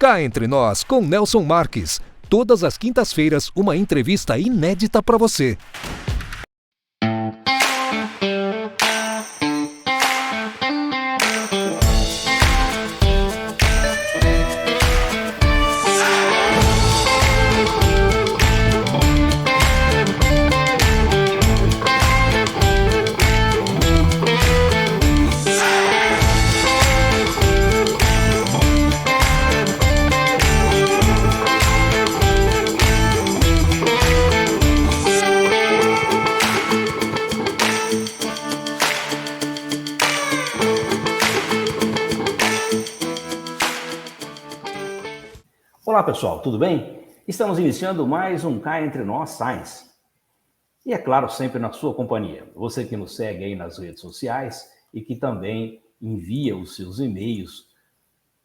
Cá Entre Nós, com Nelson Marques. Todas as quintas-feiras, uma entrevista inédita para você. Olá pessoal, tudo bem? Estamos iniciando mais um Cá Entre Nós Science. E é claro, sempre na sua companhia. Você que nos segue aí nas redes sociais e que também envia os seus e-mails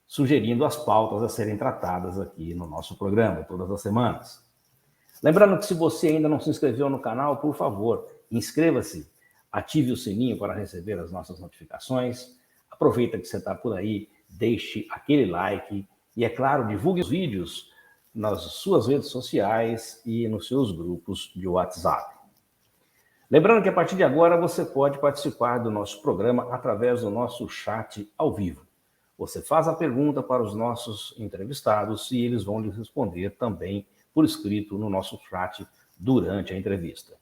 sugerindo as pautas a serem tratadas aqui no nosso programa, todas as semanas. Lembrando que se você ainda não se inscreveu no canal, por favor, inscreva-se, ative o sininho para receber as nossas notificações. Aproveita que você está por aí, deixe aquele like. E, é claro, divulgue os vídeos nas suas redes sociais e nos seus grupos de WhatsApp. Lembrando que, a partir de agora, você pode participar do nosso programa através do nosso chat ao vivo. Você faz a pergunta para os nossos entrevistados e eles vão lhe responder também por escrito no nosso chat durante a entrevista.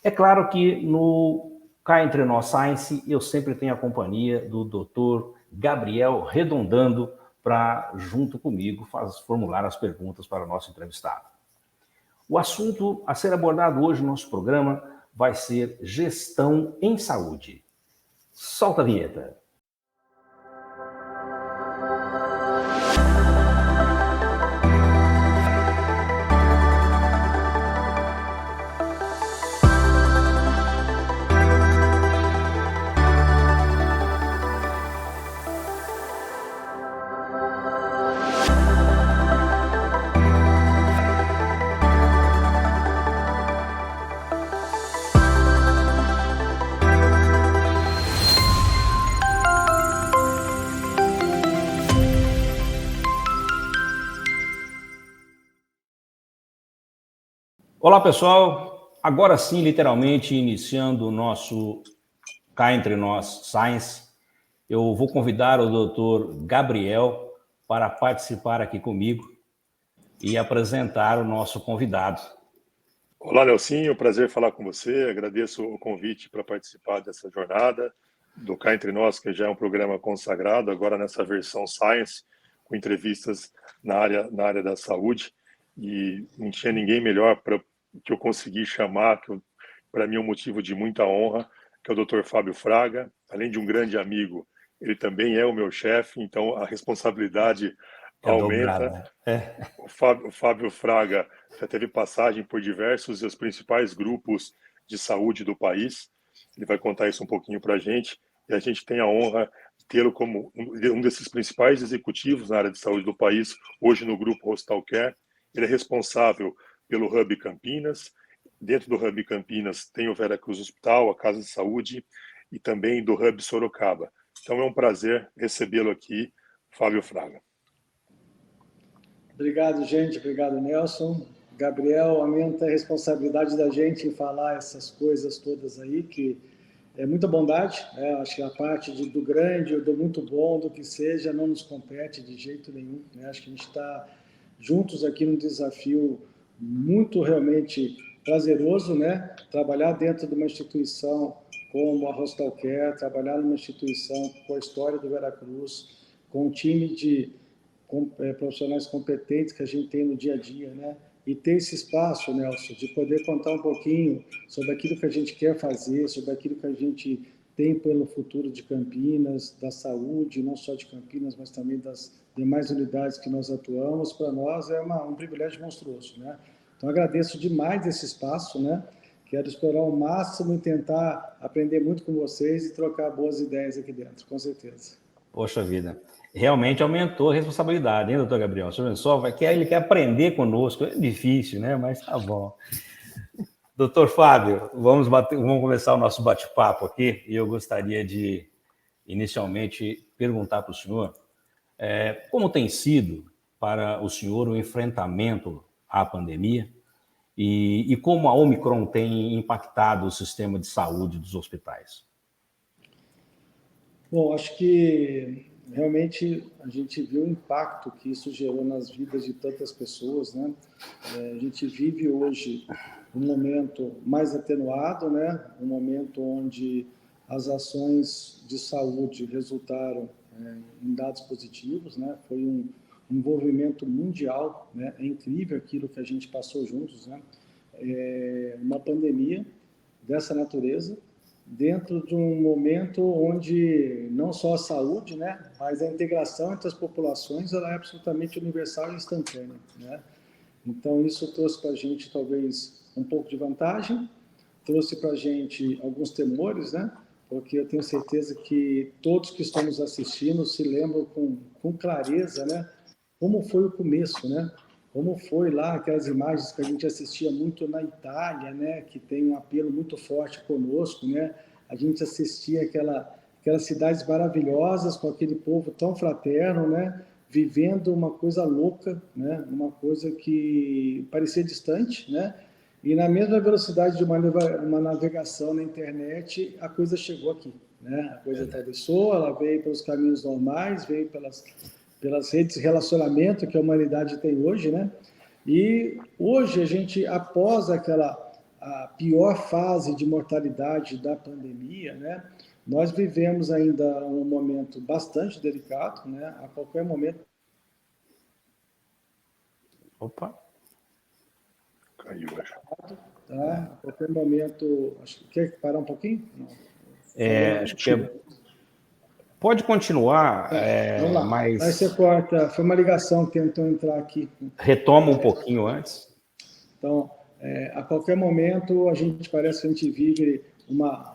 É claro que no Cá Entre Nós Science eu sempre tenho a companhia do Dr. Gabriel Redondando, para, junto comigo, formular as perguntas para o nosso entrevistado. O assunto a ser abordado hoje no nosso programa vai ser gestão em saúde. Solta a vinheta. Olá, pessoal. Agora sim, literalmente, iniciando o nosso Cá Entre Nós Science, eu vou convidar o Dr. Gabriel para participar aqui comigo e apresentar o nosso convidado. Olá, Nelsinho. Prazer falar com você. Agradeço o convite para participar dessa jornada do Cá Entre Nós, que já é um programa consagrado, agora nessa versão Science, com entrevistas na área da saúde. E não tinha ninguém melhor para que eu consegui chamar, que para mim é um motivo de muita honra, que é o Dr. Fábio Fraga. Além de um grande amigo, ele também é o meu chefe, então a responsabilidade aumenta. O Fábio Fraga já teve passagem por diversos e os principais grupos de saúde do país. Ele vai contar isso um pouquinho para a gente. E a gente tem a honra de tê-lo como um desses principais executivos na área de saúde do país, hoje no grupo Hostal Care. Ele é responsável pelo Hub Campinas. Dentro do Hub Campinas tem o Veracruz Hospital, a Casa de Saúde, e também do Hub Sorocaba. Então é um prazer recebê-lo aqui, Fábio Fraga. Obrigado, gente. Obrigado, Nelson. Gabriel, aumenta a responsabilidade da gente em falar essas coisas todas aí, que é muita bondade. Acho que a parte do grande, ou do muito bom, do que seja, não nos compete de jeito nenhum. Acho que a gente está juntos aqui num desafio muito realmente prazeroso, né? Trabalhar dentro de uma instituição como a Hostal Care, trabalhar numa instituição com a história do Veracruz, com um time de profissionais competentes que a gente tem no dia a dia, né? E ter esse espaço, Nelson, de poder contar um pouquinho sobre aquilo que a gente quer fazer, sobre aquilo que a gente tem pelo futuro de Campinas, da saúde, não só de Campinas, mas também das demais unidades que nós atuamos, para nós é um privilégio monstruoso, né? Então, agradeço demais esse espaço, né? Quero explorar ao máximo e tentar aprender muito com vocês e trocar boas ideias aqui dentro, com certeza. Poxa vida, realmente aumentou a responsabilidade, hein, doutor Gabriel? Você só ele quer aprender conosco, é difícil, né? Mas tá bom. Doutor Fábio, vamos começar o nosso bate-papo aqui, e eu gostaria de, inicialmente, perguntar para o senhor Como tem sido para o senhor o enfrentamento à pandemia e como a Omicron tem impactado o sistema de saúde dos hospitais? Bom, acho que realmente a gente viu o impacto que isso gerou nas vidas de tantas pessoas, né? A gente vive hoje um momento mais atenuado, né? Um momento onde as ações de saúde resultaram em dados positivos, né? Foi um envolvimento mundial, né? É incrível aquilo que a gente passou juntos, né? Uma pandemia dessa natureza, dentro de um momento onde não só a saúde, né, mas a integração entre as populações ela é absolutamente universal e instantânea, né? Então isso trouxe para a gente talvez um pouco de vantagem, trouxe para a gente alguns temores, né? Porque eu tenho certeza que todos que estamos assistindo se lembram com clareza, né? Como foi o começo, né? Como foi lá aquelas imagens que a gente assistia muito na Itália, né? Que tem um apelo muito forte conosco, né? A gente assistia aquelas cidades maravilhosas com aquele povo tão fraterno, né? Vivendo uma coisa louca, né? Uma coisa que parecia distante, né? E na mesma velocidade de uma navegação na internet, a coisa chegou aqui, né? A coisa atravessou, ela veio pelos caminhos normais, veio pelas redes de relacionamento que a humanidade tem hoje, né? E hoje a gente, após a pior fase de mortalidade da pandemia, né? Nós vivemos ainda um momento bastante delicado, né? A qualquer momento. Opa! Caiu, acho. Tá? A qualquer momento. Acho que quer parar um pouquinho? Não. Acho que pode continuar, Vamos lá. mas Aí você corta. Foi uma ligação que tentou entrar aqui. retoma um pouquinho antes. Então, a qualquer momento, parece que a gente vive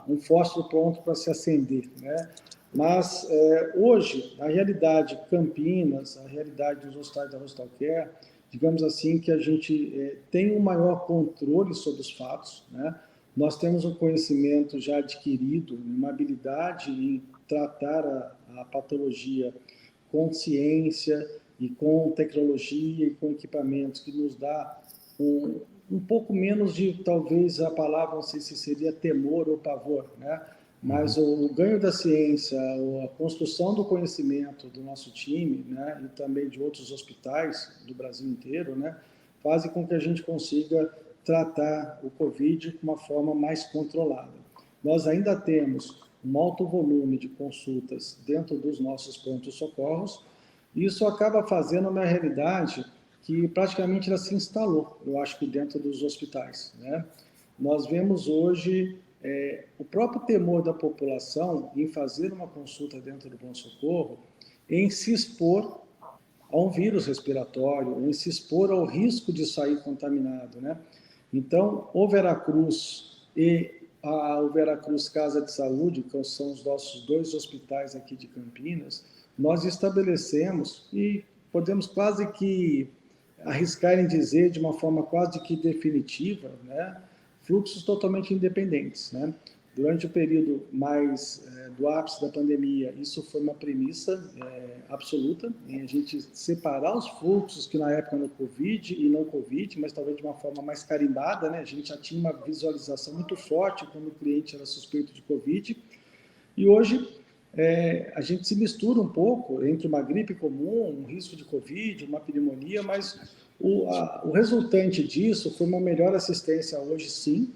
um fósforo pronto para se acender, né? Mas, hoje, a realidade Campinas, a realidade dos hospitais da Hostal Care, digamos assim, que a gente tem um maior controle sobre os fatos, né? Nós temos um conhecimento já adquirido, uma habilidade em tratar a patologia com ciência e com tecnologia e com equipamentos que nos dá um pouco menos de, talvez a palavra, não sei se seria temor ou pavor, né? Mas o ganho da ciência, a construção do conhecimento do nosso time, né, e também de outros hospitais do Brasil inteiro, né, fazem com que a gente consiga tratar o Covid de uma forma mais controlada. Nós ainda temos um alto volume de consultas dentro dos nossos prontos-socorros, e isso acaba fazendo uma realidade que praticamente ela se instalou, eu acho que dentro dos hospitais, né? Nós vemos hoje o próprio temor da população em fazer uma consulta dentro do pronto-socorro, em se expor a um vírus respiratório, em se expor ao risco de sair contaminado, né? Então, o Veracruz e o Veracruz Casa de Saúde, que são os nossos 2 hospitais aqui de Campinas, nós estabelecemos e podemos quase que arriscar em dizer de uma forma quase que definitiva, né, fluxos totalmente independentes, né? Durante o período mais do ápice da pandemia, isso foi uma premissa absoluta, em a gente separar os fluxos que na época no Covid e não Covid, mas talvez de uma forma mais carimbada, né? A gente já tinha uma visualização muito forte quando o cliente era suspeito de Covid, e hoje a gente se mistura um pouco entre uma gripe comum, um risco de Covid, uma pneumonia, mas o resultante disso foi uma melhor assistência hoje, sim,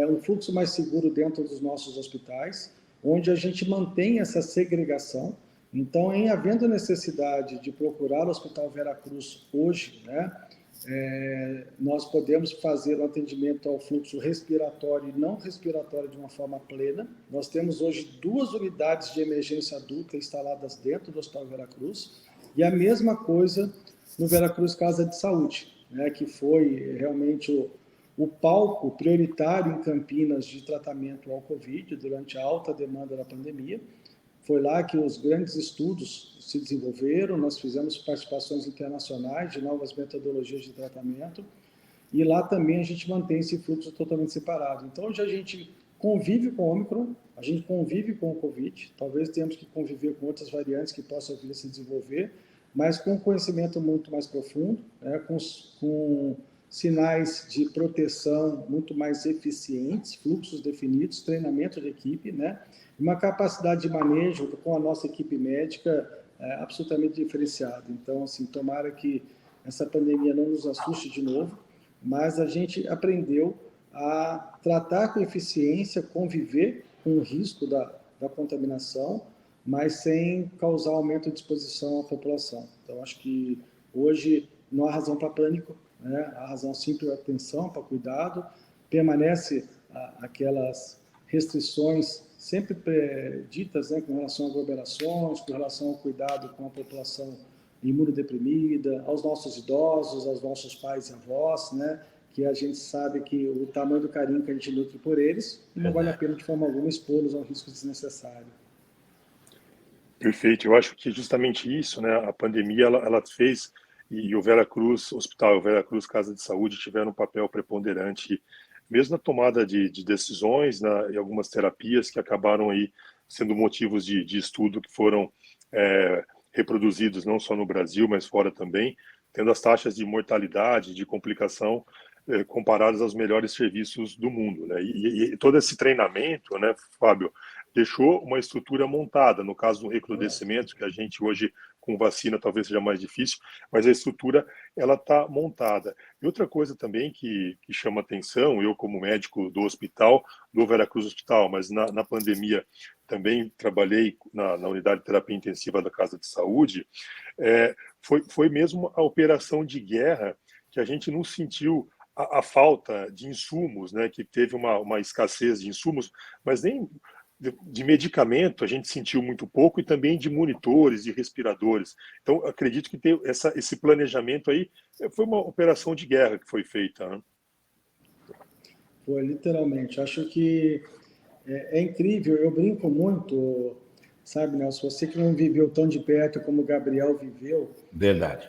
um fluxo mais seguro dentro dos nossos hospitais, onde a gente mantém essa segregação. Então, em havendo necessidade de procurar o Hospital Veracruz hoje, né, nós podemos fazer o atendimento ao fluxo respiratório e não respiratório de uma forma plena. Nós temos hoje 2 unidades de emergência adulta instaladas dentro do Hospital Veracruz, e a mesma coisa no Veracruz Casa de Saúde, né, que foi realmente o palco prioritário em Campinas de tratamento ao Covid durante a alta demanda da pandemia. Foi lá que os grandes estudos se desenvolveram, nós fizemos participações internacionais de novas metodologias de tratamento, e lá também a gente mantém esse fluxo totalmente separado. Então, hoje a gente convive com o Ômicron, a gente convive com o Covid, talvez tenhamos que conviver com outras variantes que possam vir a se desenvolver, mas com conhecimento muito mais profundo, né, com sinais de proteção muito mais eficientes, fluxos definidos, treinamento de equipe, né, uma capacidade de manejo com a nossa equipe médica absolutamente diferenciada. Então, assim, tomara que essa pandemia não nos assuste de novo, mas a gente aprendeu a tratar com eficiência, conviver com o risco da contaminação, mas sem causar aumento de exposição à população. Então, acho que hoje não há razão para pânico, né? Há razão sim para atenção, para cuidado, permanece aquelas restrições sempre ditas, né, com relação a aglomerações, com relação ao cuidado com a população imunodeprimida, aos nossos idosos, aos nossos pais e avós, né, que a gente sabe que o tamanho do carinho que a gente nutre por eles não vale a pena de forma alguma expô-los a um risco desnecessário. Perfeito, eu acho que justamente isso, né, a pandemia ela fez, e o Veracruz Hospital e o Veracruz Casa de Saúde tiveram um papel preponderante, mesmo na tomada de decisões, e algumas terapias que acabaram aí sendo motivos de estudo que foram reproduzidos não só no Brasil, mas fora também, tendo as taxas de mortalidade, de complicação comparadas aos melhores serviços do mundo, né? E todo esse treinamento, né, Fábio, deixou uma estrutura montada. No caso do recrudescimento, que a gente hoje com vacina talvez seja mais difícil, mas a estrutura ela está montada. E outra coisa também que chama atenção, eu como médico do hospital, do Veracruz Hospital, mas na pandemia também trabalhei na unidade de terapia intensiva da Casa de Saúde, foi mesmo a operação de guerra que a gente não sentiu a falta de insumos, né, que teve uma escassez de insumos, mas nem de medicamento a gente sentiu muito pouco, e também de monitores, de respiradores. Então, acredito que esse planejamento aí foi uma operação de guerra que foi feita, né? Foi, literalmente. Acho que é incrível, eu brinco muito, sabe, Nelson, você que não viveu tão de perto como o Gabriel viveu. Verdade.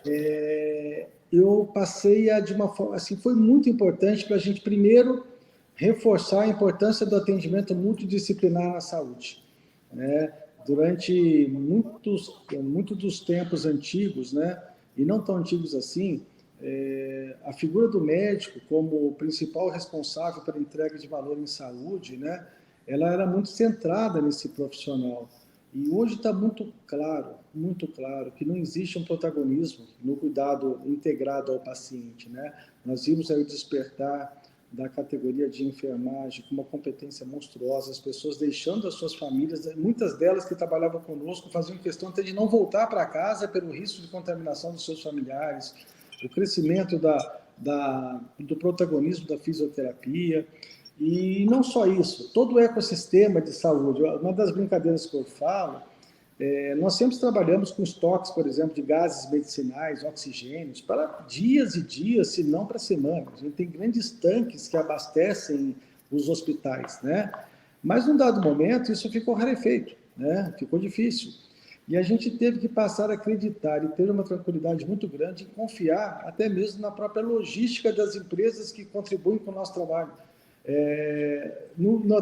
Eu passei de uma forma, assim, foi muito importante para a gente, primeiro, reforçar a importância do atendimento multidisciplinar na saúde, né? Durante muitos dos tempos antigos, né, e não tão antigos assim, a figura do médico como principal responsável pela entrega de valor em saúde, né, ela era muito centrada nesse profissional. E hoje está muito claro que não existe um protagonismo no cuidado integrado ao paciente, né? Nós vimos aí o despertar da categoria de enfermagem com uma competência monstruosa, as pessoas deixando as suas famílias, muitas delas que trabalhavam conosco faziam questão até de não voltar para casa pelo risco de contaminação dos seus familiares, o crescimento do protagonismo da fisioterapia. E não só isso, todo o ecossistema de saúde. Uma das brincadeiras que eu falo, nós sempre trabalhamos com estoques, por exemplo, de gases medicinais, oxigênios, para dias e dias, se não para semanas. A gente tem grandes tanques que abastecem os hospitais, né? Mas, num dado momento, isso ficou rarefeito, né? Ficou difícil. E a gente teve que passar a acreditar e ter uma tranquilidade muito grande em confiar até mesmo na própria logística das empresas que contribuem com o nosso trabalho.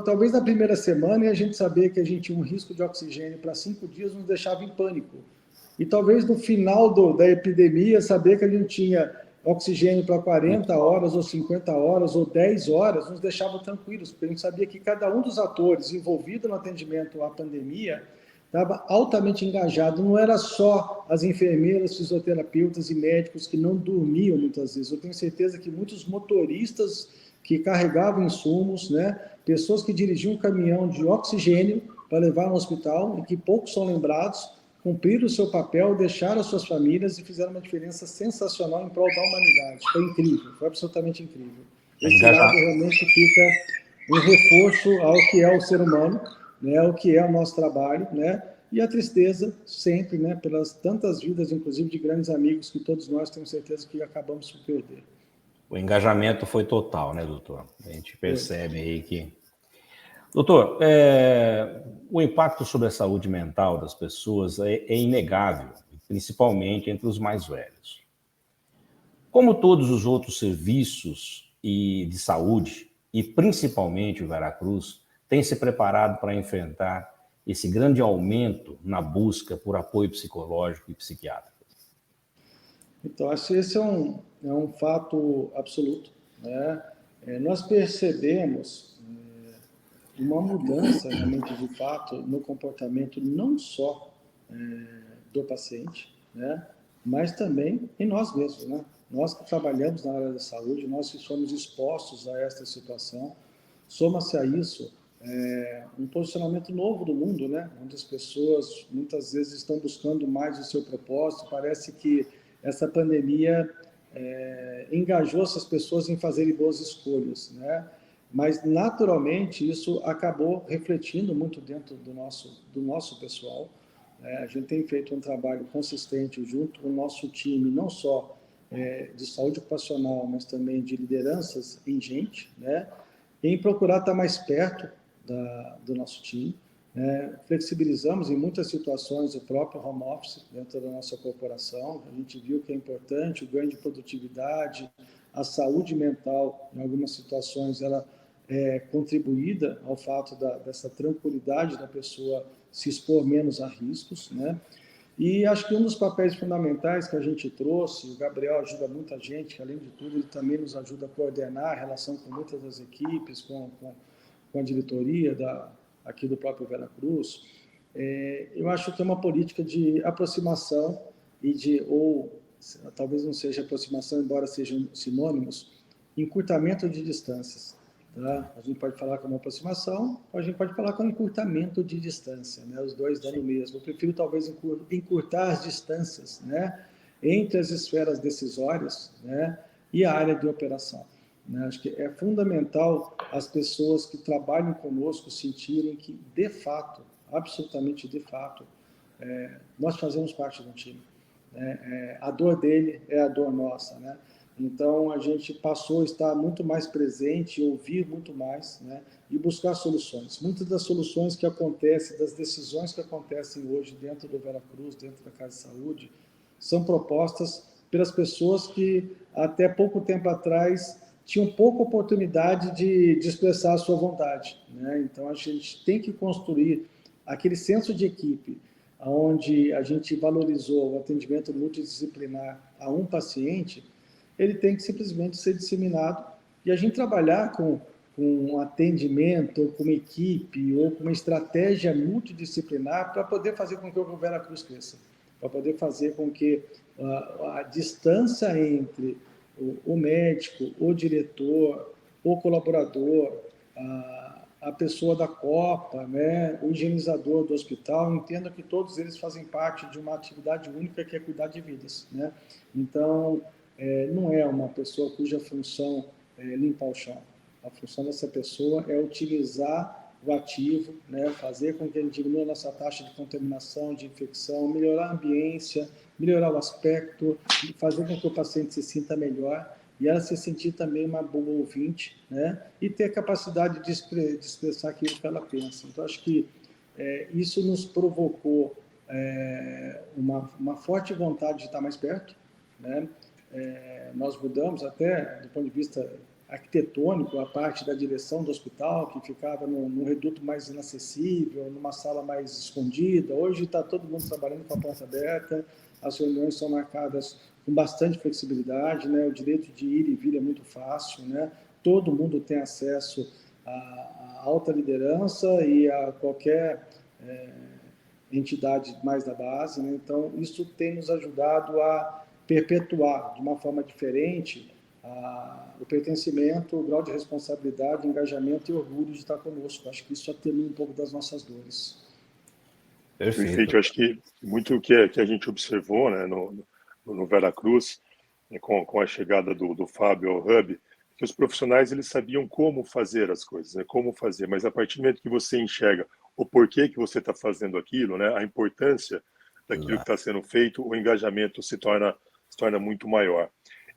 Talvez na primeira semana, a gente saber que a gente tinha um risco de oxigênio para 5 dias nos deixava em pânico. E talvez no final da epidemia, saber que a gente tinha oxigênio para 40 horas, ou 50 horas, ou 10 horas, nos deixava tranquilos, porque a gente sabia que cada um dos atores envolvidos no atendimento à pandemia estava altamente engajado. Não era só as enfermeiras, fisioterapeutas e médicos que não dormiam muitas vezes. Eu tenho certeza que muitos motoristas que carregavam insumos, né? Pessoas que dirigiam um caminhão de oxigênio para levar no hospital, e que poucos são lembrados, cumpriram o seu papel, deixaram as suas famílias e fizeram uma diferença sensacional em prol da humanidade. Foi incrível, foi absolutamente incrível. Esse lado realmente fica um reforço ao que é o ser humano, né? Ao que é o nosso trabalho, né? E a tristeza sempre, né? Pelas tantas vidas, inclusive de grandes amigos, que todos nós temos certeza que acabamos por perder. O engajamento foi total, né, doutor? A gente percebe aí que... Doutor, o impacto sobre a saúde mental das pessoas é inegável, principalmente entre os mais velhos. Como todos os outros serviços de saúde, e principalmente o Veracruz, tem se preparado para enfrentar esse grande aumento na busca por apoio psicológico e psiquiátrico? Então, acho que esse é um fato absoluto, né? Nós percebemos uma mudança realmente de fato no comportamento não só do paciente, né? Mas também em nós mesmos, né? Nós que trabalhamos na área da saúde, nós que somos expostos a esta situação, soma-se a isso um posicionamento novo do mundo, né? Onde as pessoas muitas vezes estão buscando mais o seu propósito. Parece que essa pandemia engajou essas pessoas em fazerem boas escolhas, né? Mas naturalmente isso acabou refletindo muito dentro do nosso pessoal. A gente tem feito um trabalho consistente junto com o nosso time, não só de saúde ocupacional, mas também de lideranças em gente, né? Em procurar estar mais perto do nosso time. Flexibilizamos em muitas situações o próprio home office dentro da nossa corporação. A gente viu que é importante o ganho de produtividade, a saúde mental, em algumas situações, ela é contribuída ao fato dessa tranquilidade da pessoa se expor menos a riscos, né? E acho que um dos papéis fundamentais que a gente trouxe, o Gabriel ajuda muita gente, além de tudo, ele também nos ajuda a coordenar a relação com muitas das equipes, com a diretoria aqui do próprio Veracruz. Eu acho que é uma política de aproximação ou talvez não seja aproximação, embora sejam sinônimos, encurtamento de distâncias. Tá? A gente pode falar como aproximação, ou a gente pode falar como encurtamento de distância, né? Os dois dando o mesmo. Eu prefiro talvez encurtar as distâncias, né? Entre as esferas decisórias, né? E a área de operação. Né? Acho que é fundamental as pessoas que trabalham conosco sentirem que, de fato, absolutamente de fato, nós fazemos parte de um time. A dor dele é a dor nossa, né? Então, a gente passou a estar muito mais presente, ouvir muito mais, né? E buscar soluções. Muitas das soluções que acontecem, das decisões que acontecem hoje dentro do Veracruz, dentro da Casa de Saúde, são propostas pelas pessoas que, até pouco tempo atrás, tinham pouca oportunidade de expressar a sua vontade, né? Então, a gente tem que construir aquele senso de equipe, onde a gente valorizou o atendimento multidisciplinar a um paciente. Ele tem que simplesmente ser disseminado e a gente trabalhar com um atendimento, ou com uma equipe, ou com uma estratégia multidisciplinar para poder fazer com que o Veracruz cresça, para poder fazer com que a distância entre o médico, o diretor, o colaborador, a pessoa da Copa, né, o higienizador do hospital, entenda que todos eles fazem parte de uma atividade única que é cuidar de vidas, né? Então, não é uma pessoa cuja função é limpar o chão. A função dessa pessoa é utilizar o ativo, né, fazer com que ele diminua a nossa taxa de contaminação, de infecção, melhorar a ambiência, melhorar o aspecto, fazer com que o paciente se sinta melhor e ela se sentir também uma boa ouvinte, né, e ter a capacidade de expressar aquilo que ela pensa. Então, acho que isso nos provocou uma forte vontade de estar mais perto, né? Nós mudamos até, do ponto de vista arquitetônico, a parte da direção do hospital, que ficava num reduto mais inacessível, numa sala mais escondida. Hoje está todo mundo trabalhando com a porta aberta, as reuniões são marcadas com bastante flexibilidade, né? O direito de ir e vir é muito fácil, né? Todo mundo tem acesso à alta liderança e a qualquer entidade mais da base, né? Então, isso tem nos ajudado a perpetuar de uma forma diferente o pertencimento, o grau de responsabilidade, engajamento e orgulho de estar conosco. Acho que isso atenua um pouco das nossas dores. Perfeito. Eu acho que muito que a gente observou, né, no Veracruz, com a chegada do Fábio ao Hub, que os profissionais eles sabiam como fazer as coisas, né, como fazer, mas a partir do momento que você enxerga o porquê que você está fazendo aquilo, né, a importância daquilo que está sendo feito, o engajamento se torna muito maior.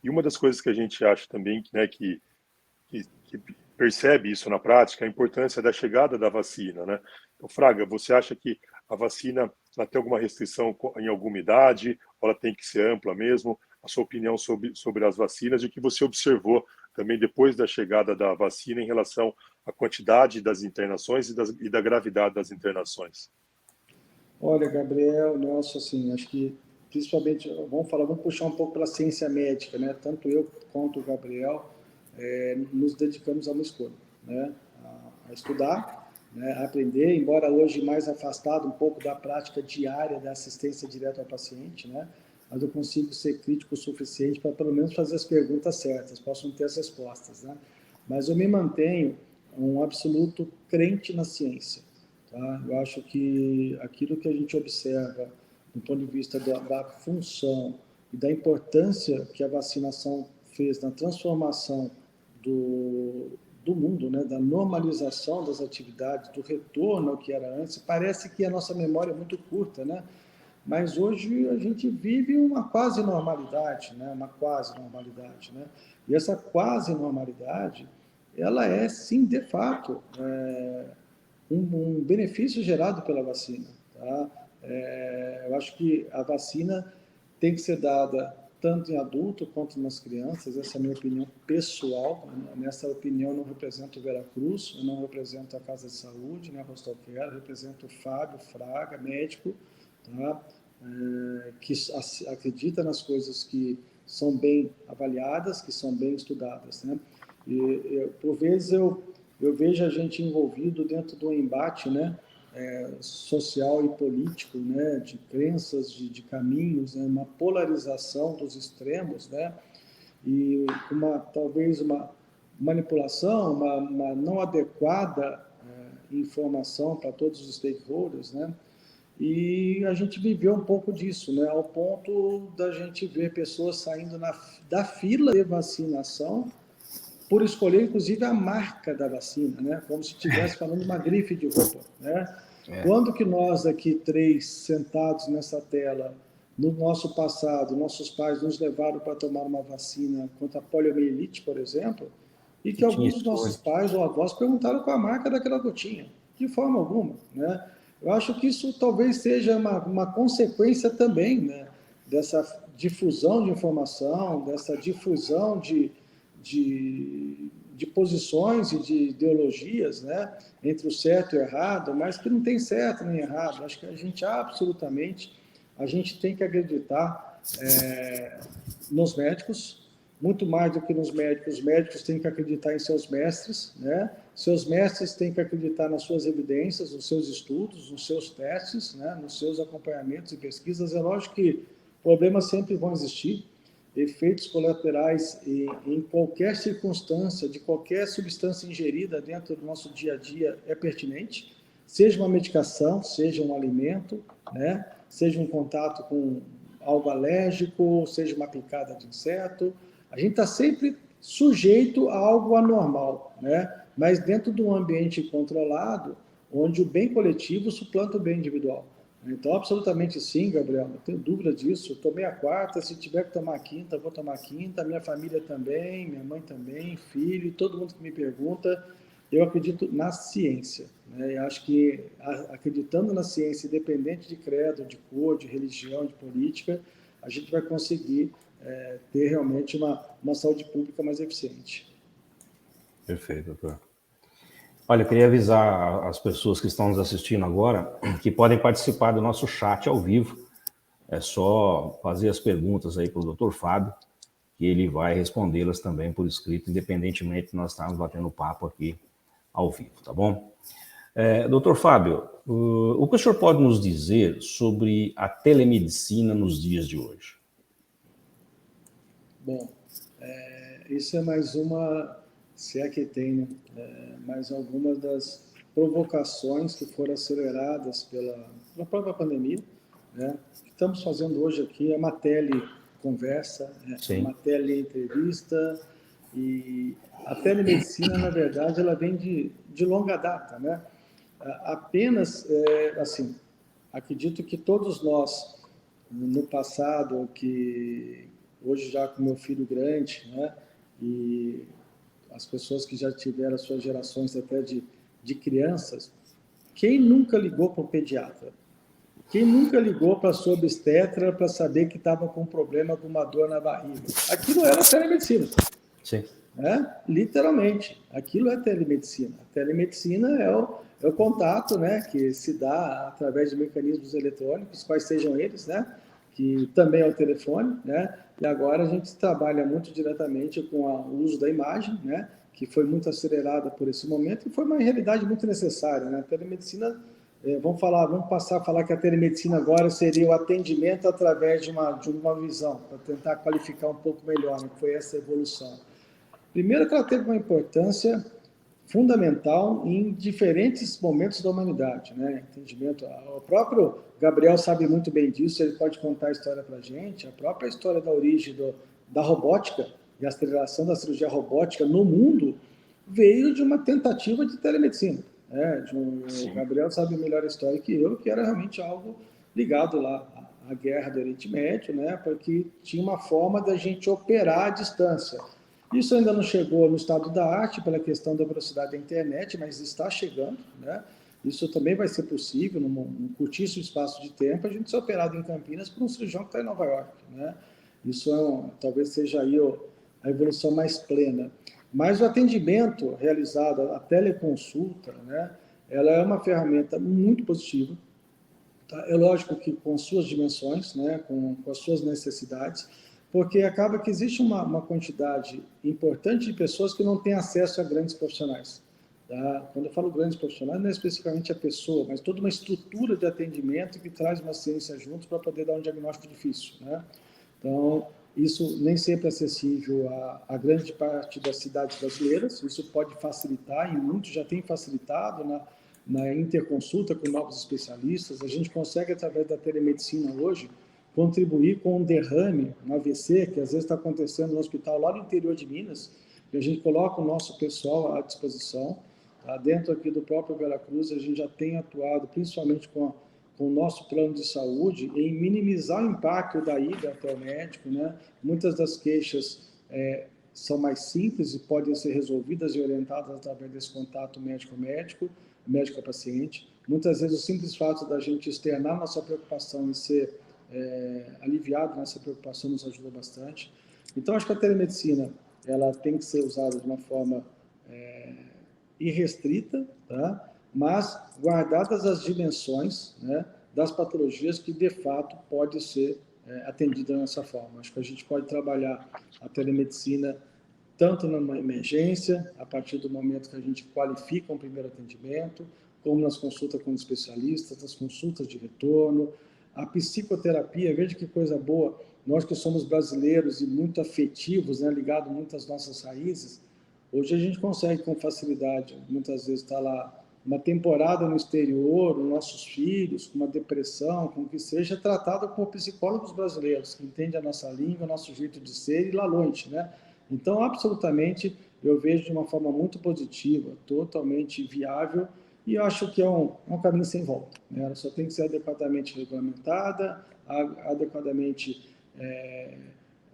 E uma das coisas que a gente acha também, né, que percebe isso na prática, a importância da chegada da vacina, né? Então, Fraga, você acha que a vacina ela tem alguma restrição em alguma idade, ou ela tem que ser ampla mesmo? A sua opinião sobre as vacinas e o que você observou também depois da chegada da vacina em relação a quantidade das internações e da gravidade das internações? Olha, Gabriel, Nelson, assim, acho que principalmente, vamos puxar um pouco pela ciência médica, né? Tanto eu quanto o Gabriel nos dedicamos a uma escolha, né? A estudar, né? A aprender, embora hoje mais afastado um pouco da prática diária da assistência direta ao paciente, né? Mas eu consigo ser crítico o suficiente para pelo menos fazer as perguntas certas, posso não ter as respostas, né? Mas eu me mantenho um absoluto crente na ciência. Tá? Eu acho que aquilo que a gente observa do ponto de vista da função e da importância que a vacinação fez na transformação do mundo, né? Da normalização das atividades, do retorno ao que era antes, parece que a nossa memória é muito curta, né? Mas hoje a gente vive uma quase normalidade, né? Uma quase normalidade, né? E essa quase normalidade, ela é, sim, de fato, um benefício gerado pela vacina. Tá? Eu acho que a vacina tem que ser dada tanto em adulto quanto nas crianças, essa é a minha opinião pessoal. Nessa opinião, eu não represento o Veracruz, eu não represento a Casa de Saúde, né, a Hostelcare, eu represento o Fábio Fraga, médico, tá? Que acredita nas coisas que são bem avaliadas, que são bem estudadas. Né? Por vezes, eu vejo a gente envolvido dentro de um embate, né, social e político, né, de crenças, de caminhos, né, uma polarização dos extremos, né, e talvez uma manipulação, uma não adequada informação para todos os stakeholders, né, e a gente viveu um pouco disso, né, ao ponto da gente ver pessoas saindo da fila de vacinação por escolher, inclusive, a marca da vacina, né? Como se estivesse falando uma grife de roupa, né? Quando que nós aqui três, sentados nessa tela, no nosso passado, nossos pais nos levaram para tomar uma vacina contra a poliomielite, por exemplo, e que alguns dos nossos pais ou avós perguntaram qual a marca daquela gotinha? De forma alguma, né? Eu acho que isso talvez seja uma consequência também, né? Dessa difusão de informação, dessa difusão de posições e de ideologias, né, entre o certo e o errado, mas que não tem certo nem errado. Acho que a gente tem que acreditar nos médicos, muito mais do que nos médicos. Os médicos têm que acreditar em seus mestres, né? Seus mestres têm que acreditar nas suas evidências, nos seus estudos, nos seus testes, né, nos seus acompanhamentos e pesquisas. É lógico que problemas sempre vão existir, efeitos colaterais em qualquer circunstância, de qualquer substância ingerida dentro do nosso dia a dia é pertinente, seja uma medicação, seja um alimento, né? Seja um contato com algo alérgico, seja uma picada de inseto. A gente está sempre sujeito a algo anormal, né? Mas dentro de um ambiente controlado, onde o bem coletivo suplanta o bem individual. Então, absolutamente sim, Gabriel, não tenho dúvida disso. Eu tomei a quarta, se tiver que tomar a quinta, vou tomar a quinta. Minha família também, minha mãe também, filho, todo mundo que me pergunta. Eu acredito na ciência, né? Eu acho que acreditando na ciência, independente de credo, de cor, de religião, de política, a gente vai conseguir ter realmente uma saúde pública mais eficiente. Perfeito, doutor. Olha, eu queria avisar as pessoas que estão nos assistindo agora que podem participar do nosso chat ao vivo. É só fazer as perguntas aí para o Dr. Fábio, que ele vai respondê-las também por escrito, independentemente de nós estarmos batendo papo aqui ao vivo, tá bom? Dr. Fábio, o que o senhor pode nos dizer sobre a telemedicina nos dias de hoje? Bom, isso é mais uma... se é que tem, né? Mais algumas das provocações que foram aceleradas pela própria pandemia, né? O que estamos fazendo hoje aqui é uma teleconversa, uma teleentrevista, e a telemedicina, na verdade, ela vem de longa data, né? Apenas, assim, acredito que todos nós, no passado, que hoje já com meu filho grande, né? E as pessoas que já tiveram as suas gerações até de crianças, quem nunca ligou para o pediatra? Quem nunca ligou para a sua obstetra para saber que estava com um problema, com uma dor na barriga? Aquilo era telemedicina. Sim. né? Literalmente, aquilo é telemedicina. A telemedicina é o contato, né, que se dá através de mecanismos eletrônicos, quais sejam eles, né, que também é o telefone, né, e agora a gente trabalha muito diretamente com o uso da imagem, né, que foi muito acelerada por esse momento e foi uma realidade muito necessária, né. A telemedicina, vamos passar a falar que a telemedicina agora seria o atendimento através de uma visão, para tentar qualificar um pouco melhor, né, que foi essa evolução. Primeiro que ela teve uma importância fundamental em diferentes momentos da humanidade, né? Entendimento. O próprio Gabriel sabe muito bem disso, ele pode contar a história para a gente. A própria história da origem da robótica e a aceleração da cirurgia robótica no mundo veio de uma tentativa de telemedicina. Né? O Gabriel sabe melhor a história que eu, que era realmente algo ligado lá à guerra do Oriente Médio, né? Porque tinha uma forma da gente operar à distância. Isso ainda não chegou no estado da arte pela questão da velocidade da internet, mas está chegando, né? Isso também vai ser possível, num curtíssimo espaço de tempo, a gente ser operado em Campinas por um cirurgião que está em Nova York, né? Isso talvez seja aí a evolução mais plena. Mas o atendimento realizado, a teleconsulta, né? Ela é uma ferramenta muito positiva. Tá? É lógico que com suas dimensões, né? com as suas necessidades, porque acaba que existe uma quantidade importante de pessoas que não têm acesso a grandes profissionais. Tá? Quando eu falo grandes profissionais, não é especificamente a pessoa, mas toda uma estrutura de atendimento que traz uma ciência junto para poder dar um diagnóstico difícil. Né? Então, isso nem sempre é acessível a grande parte das cidades brasileiras, isso pode facilitar, e muito já tem facilitado na interconsulta com novos especialistas. A gente consegue, através da telemedicina hoje, contribuir com um derrame, um AVC, que às vezes está acontecendo no hospital lá no interior de Minas, e a gente coloca o nosso pessoal à disposição. Tá? Dentro aqui do próprio Veracruz, a gente já tem atuado, principalmente com o nosso plano de saúde, em minimizar o impacto da ida até o médico. Né? Muitas das queixas são mais simples e podem ser resolvidas e orientadas através desse contato médico-médico, médico-paciente. Muitas vezes o simples fato da gente externar nossa preocupação e ser aliviado nessa preocupação nos ajuda bastante. Então, acho que a telemedicina ela tem que ser usada de uma forma irrestrita, tá? Mas guardadas as dimensões, né, das patologias que, de fato, pode ser atendida dessa forma. Acho que a gente pode trabalhar a telemedicina tanto numa emergência, a partir do momento que a gente qualifica um primeiro atendimento, como nas consultas com especialistas, nas consultas de retorno. A psicoterapia, veja que coisa boa, nós que somos brasileiros e muito afetivos, né, ligados muito às nossas raízes, hoje a gente consegue com facilidade, muitas vezes está lá uma temporada no exterior, os nossos filhos com uma depressão, com o que seja, tratado por psicólogos brasileiros, que entendem a nossa língua, o nosso jeito de ser e lá longe, né? Então, absolutamente, eu vejo de uma forma muito positiva, totalmente viável, e acho que é um caminho sem volta. Né? Ela só tem que ser adequadamente regulamentada, adequadamente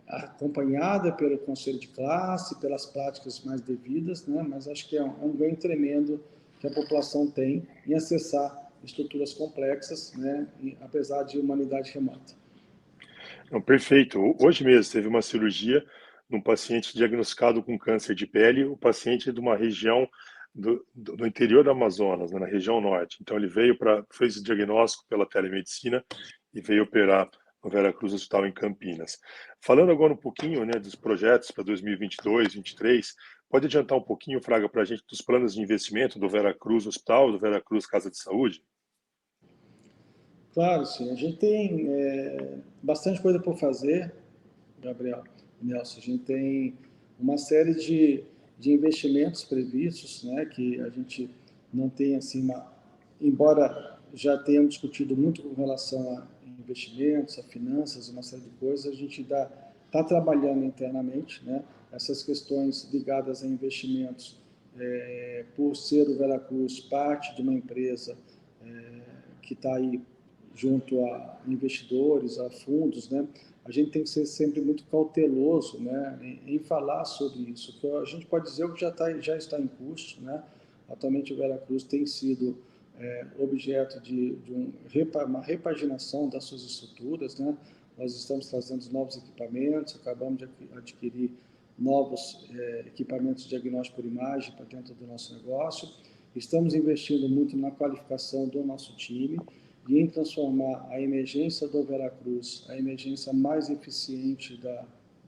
acompanhada pelo conselho de classe, pelas práticas mais devidas, né? Mas acho que é um ganho tremendo que a população tem em acessar estruturas complexas, né? Apesar de humanidade remota. Não, perfeito. Hoje mesmo teve uma cirurgia num paciente diagnosticado com câncer de pele. O paciente é de uma região do interior do Amazonas, né, na região norte. Então ele fez o diagnóstico pela telemedicina e veio operar no Veracruz Hospital em Campinas. Falando agora um pouquinho, né, dos projetos para 2022, 2023, pode adiantar um pouquinho, Fraga, para a gente dos planos de investimento do Veracruz Hospital, do Veracruz Casa de Saúde? Claro, sim. A gente tem bastante coisa por fazer, Gabriel, Nelson. A gente tem uma série de investimentos previstos, né, que a gente não tem assim embora já tenhamos discutido muito com relação a investimentos, a finanças, uma série de coisas, a gente está trabalhando internamente, né, essas questões ligadas a investimentos, por ser o Veracruz parte de uma empresa que está aí junto a investidores, a fundos, né? A gente tem que ser sempre muito cauteloso, né, em falar sobre isso. Que a gente pode dizer que já está em curso, né? Atualmente o Veracruz tem sido objeto de uma repaginação das suas estruturas, né? Nós estamos trazendo novos equipamentos, acabamos de adquirir novos equipamentos de diagnóstico por imagem para dentro do nosso negócio. Estamos investindo muito na qualificação do nosso time e em transformar a emergência do Veracruz, a emergência mais eficiente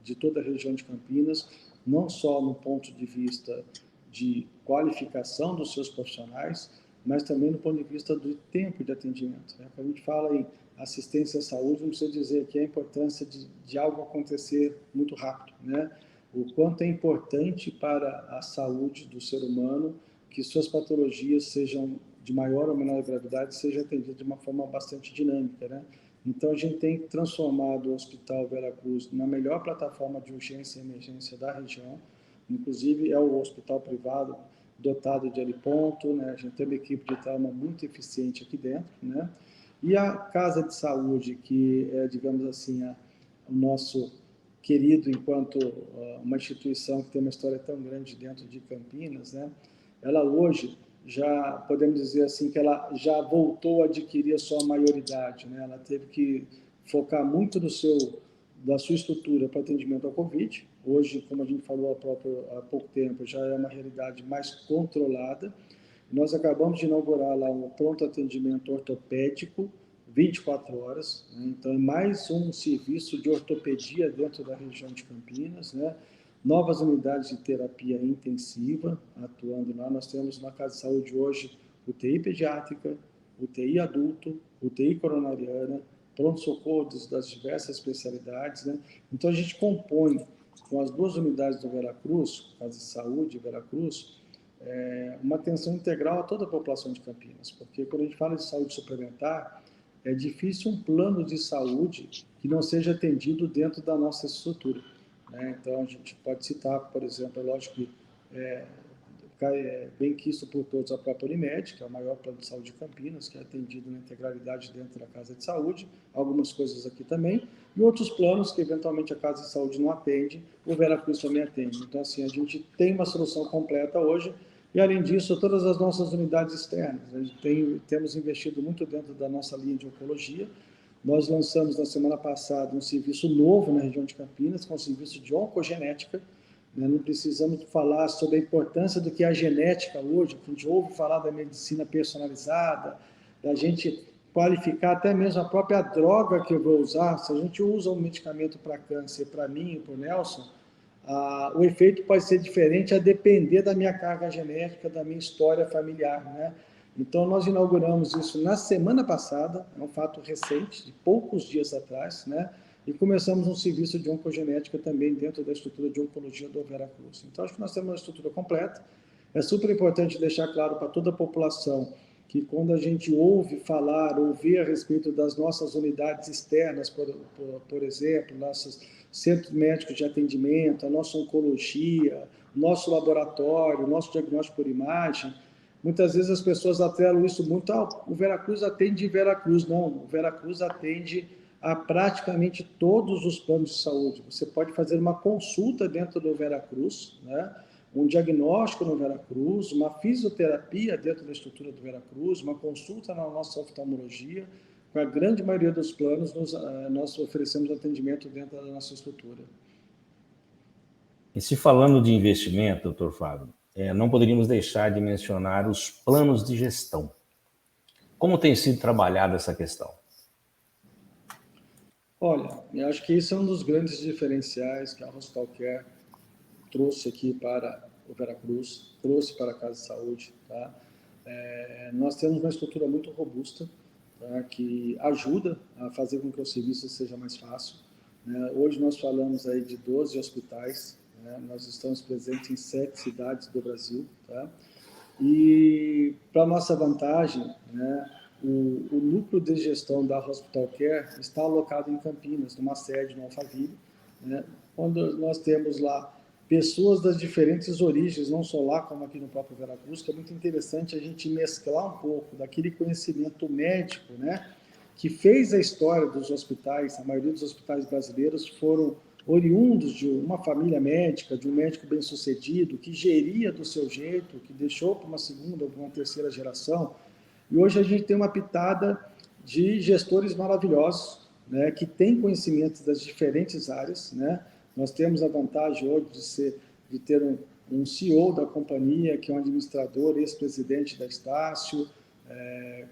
de toda a região de Campinas, não só no ponto de vista de qualificação dos seus profissionais, mas também no ponto de vista do tempo de atendimento. Quando a gente fala em assistência à saúde, não precisa dizer aqui a importância de algo acontecer muito rápido, né? O quanto é importante para a saúde do ser humano que suas patologias sejam de maior ou menor gravidade, sejam atendidas de uma forma bastante dinâmica, né? Então, a gente tem transformado o Hospital Veracruz na melhor plataforma de urgência e emergência da região. Inclusive, é o hospital privado dotado de heliponto, né? A gente tem uma equipe de trauma muito eficiente aqui dentro, né? E a Casa de Saúde, que é, digamos assim, o nosso querido enquanto uma instituição que tem uma história tão grande dentro de Campinas, né? Ela hoje já, podemos dizer assim, que ela já voltou a adquirir a sua maioridade, né? Ela teve que focar muito da sua estrutura para atendimento ao Covid. Hoje, como a gente falou há pouco tempo, já é uma realidade mais controlada. Nós acabamos de inaugurar lá um pronto atendimento ortopédico, 24 horas, né? Então é mais um serviço de ortopedia dentro da região de Campinas, né? Novas unidades de terapia intensiva atuando lá. Nós temos na Casa de Saúde hoje UTI pediátrica, UTI adulto, UTI coronariana, pronto-socorro das diversas especialidades, né? Então a gente compõe com as duas unidades do Veracruz, Casa de Saúde e Veracruz, uma atenção integral a toda a população de Campinas, porque quando a gente fala de saúde suplementar, é difícil um plano de saúde que não seja atendido dentro da nossa estrutura, né? Então, a gente pode citar, por exemplo, é lógico que bem quisto por todos a própria Unimed, que é o maior plano de saúde de Campinas, que é atendido na integralidade dentro da Casa de Saúde, algumas coisas aqui também, e outros planos que eventualmente a Casa de Saúde não atende, o Veracruz também atende. Então, assim, a gente tem uma solução completa hoje, e além disso, todas as nossas unidades externas. A gente temos investido muito dentro da nossa linha de oncologia. Nós lançamos na semana passada um serviço novo na região de Campinas, que é um serviço de oncogenética. Não precisamos falar sobre a importância do que é a genética hoje, a gente ouve falar da medicina personalizada, da gente qualificar até mesmo a própria droga que eu vou usar. Se a gente usa um medicamento para câncer, para mim e para o Nelson, o efeito pode ser diferente a depender da minha carga genética, da minha história familiar, né? Então, nós inauguramos isso na semana passada, é um fato recente, de poucos dias atrás, né? E começamos um serviço de oncogenética também dentro da estrutura de oncologia do Veracruz. Então, acho que nós temos uma estrutura completa. É super importante deixar claro para toda a população que quando a gente ouve falar, ouvir a respeito das nossas unidades externas, por exemplo, nossos centros médicos de atendimento, a nossa oncologia, nosso laboratório, nosso diagnóstico por imagem, muitas vezes as pessoas atrelam isso muito, o Veracruz atende Veracruz. Não, o Veracruz atende a praticamente todos os planos de saúde. Você pode fazer uma consulta dentro do Veracruz, né? Um diagnóstico no Veracruz, uma fisioterapia dentro da estrutura do Veracruz, uma consulta na nossa oftalmologia. Com a grande maioria dos planos, nós oferecemos atendimento dentro da nossa estrutura. E se falando de investimento, doutor Fábio, não poderíamos deixar de mencionar os planos de gestão. Como tem sido trabalhada essa questão? Olha, eu acho que isso é um dos grandes diferenciais que a Hospital Care trouxe aqui para o Veracruz, trouxe para a Casa de Saúde, tá? Nós temos uma estrutura muito robusta, tá? Que ajuda a fazer com que o serviço seja mais fácil, né? Hoje nós falamos aí de 12 hospitais, né? Nós estamos presentes em 7 cidades do Brasil, tá? E para nossa vantagem, né? O núcleo de gestão da Hospital Care está alocado em Campinas, numa sede no Alphaville, né? Onde nós temos lá pessoas das diferentes origens, não só lá como aqui no próprio Veracruz, que é muito interessante a gente mesclar um pouco daquele conhecimento médico, né, que fez a história dos hospitais. A maioria dos hospitais brasileiros foram oriundos de uma família médica, de um médico bem-sucedido, que geria do seu jeito, que deixou para uma segunda ou uma terceira geração. E hoje a gente tem uma pitada de gestores maravilhosos, né, que têm conhecimentos das diferentes áreas, né, Nós temos a vantagem hoje de ter um CEO da companhia, que é um administrador, ex-presidente da Estácio,